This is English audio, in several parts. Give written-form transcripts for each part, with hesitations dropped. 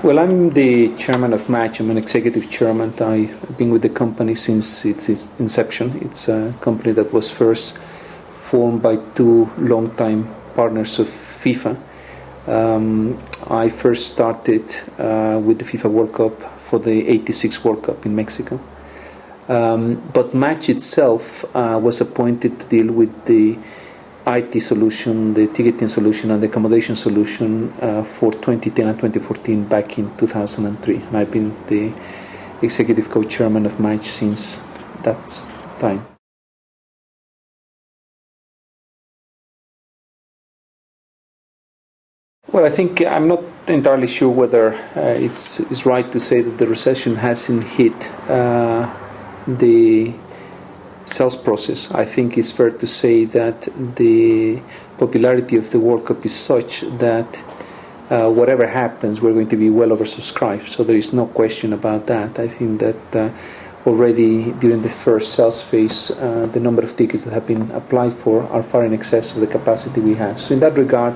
Well, I'm the chairman of Match. I'm an executive chairman. I've been with the company since its inception. It's a company that was first formed by two long-time partners of FIFA. I first started with the FIFA World Cup for the '86 World Cup in Mexico. But Match itself was appointed to deal with the IT solution, the ticketing solution, and the accommodation solution for 2010 and 2014 back in 2003. And I've been the executive co-chairman of Match since that time. Well, I think I'm not entirely sure whether it's right to say that the recession hasn't hit the sales process. I think it's fair to say that the popularity of the World Cup is such that whatever happens, we're going to be well oversubscribed. So there is no question about that. I think that already during the first sales phase, the number of tickets that have been applied for are far in excess of the capacity we have. So in that regard,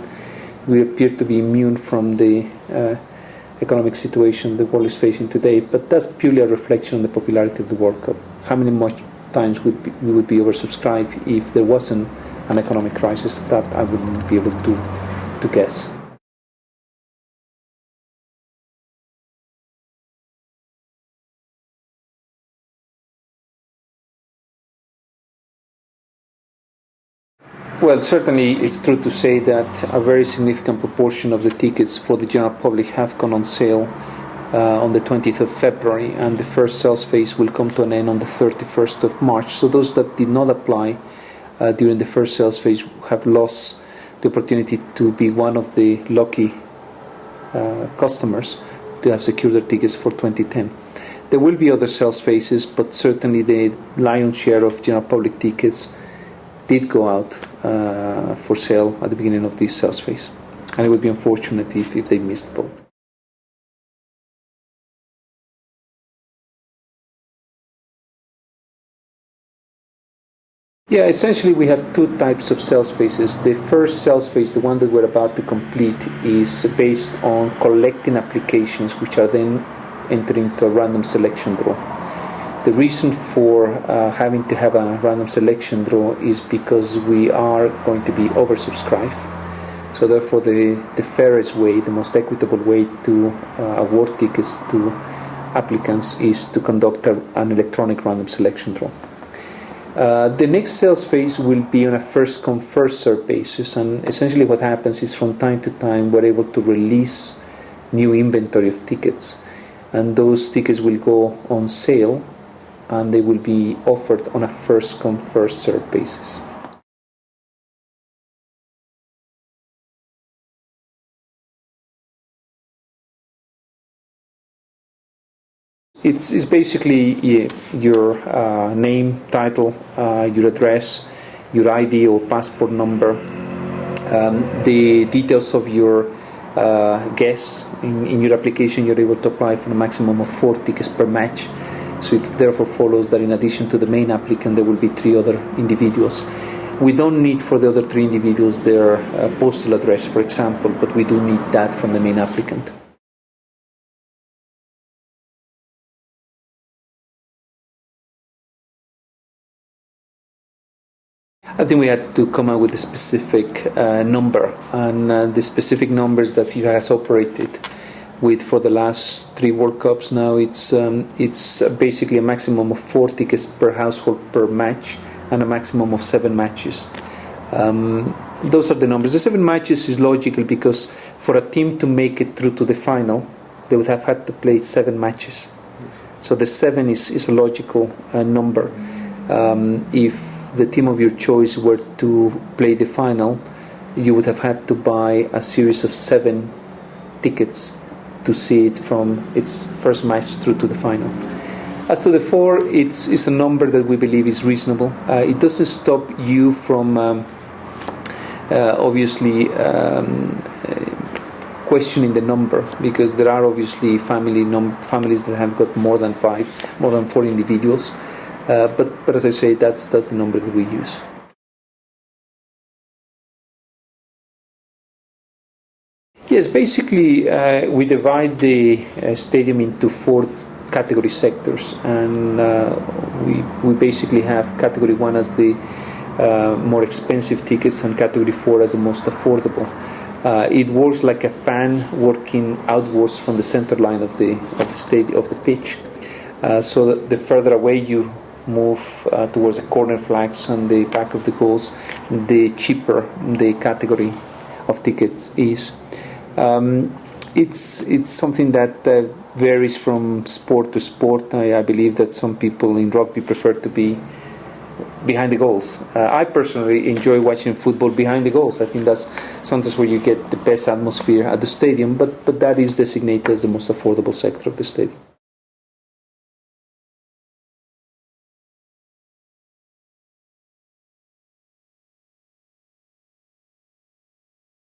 we appear to be immune from the economic situation the world is facing today, but that's purely a reflection on the popularity of the World Cup. How many more times we would be oversubscribed if there wasn't an economic crisis? That I wouldn't be able to guess. Well, certainly it's true to say that a very significant proportion of the tickets for the general public have gone on sale on the 20th of February, and the first sales phase will come to an end on the 31st of March. So those that did not apply during the first sales phase have lost the opportunity to be one of the lucky customers to have secured their tickets for 2010. There will be other sales phases, but certainly the lion's share of general public tickets did go out for sale at the beginning of this sales phase. And it would be unfortunate if they missed both. Yeah, essentially we have two types of sales phases. The first sales phase, the one that we're about to complete, is based on collecting applications which are then entered into a random selection draw. The reason for having to have a random selection draw is because we are going to be oversubscribed. So therefore the fairest way, the most equitable way to award tickets to applicants is to conduct an electronic random selection draw. The next sales phase will be on a first-come, first-served basis, and essentially what happens is from time to time we're able to release new inventory of tickets, and those tickets will go on sale and they will be offered on a first-come, first-served basis. It's basically your name, title, your address, your ID or passport number, the details of your guests. In your application, you're able to apply for a maximum of 4 tickets per match. So it therefore follows that in addition to the main applicant, there will be 3 other individuals. We don't need for the other 3 individuals their postal address, for example, but we do need that from the main applicant. I think we had to come up with a specific number, and the specific numbers that FIFA has operated with for the last 3 World Cups now, it's basically a maximum of 4 tickets per household per match and a maximum of 7 matches. Those are the numbers. The 7 matches is logical because for a team to make it through to the final, they would have had to play 7 matches. So the 7 is a logical number. If the team of your choice were to play the final, you would have had to buy a series of 7 tickets to see it from its first match through to the final. As to the 4, it's a number that we believe is reasonable. It doesn't stop you from obviously questioning the number, because there are obviously families that have got more than 4 individuals. But as I say, that's the number that we use. Yes, basically we divide the stadium into 4 category sectors, and we basically have category 1 as the more expensive tickets and category 4 as the most affordable. It works like a fan working outwards from the center line of the stadium, of the pitch. So that the further away you move towards the corner flags and the back of the goals, the cheaper the category of tickets is. It's something that varies from sport to sport. I believe that some people in rugby prefer to be behind the goals. I personally enjoy watching football behind the goals. I think that's sometimes where you get the best atmosphere at the stadium, but that is designated as the most affordable sector of the stadium.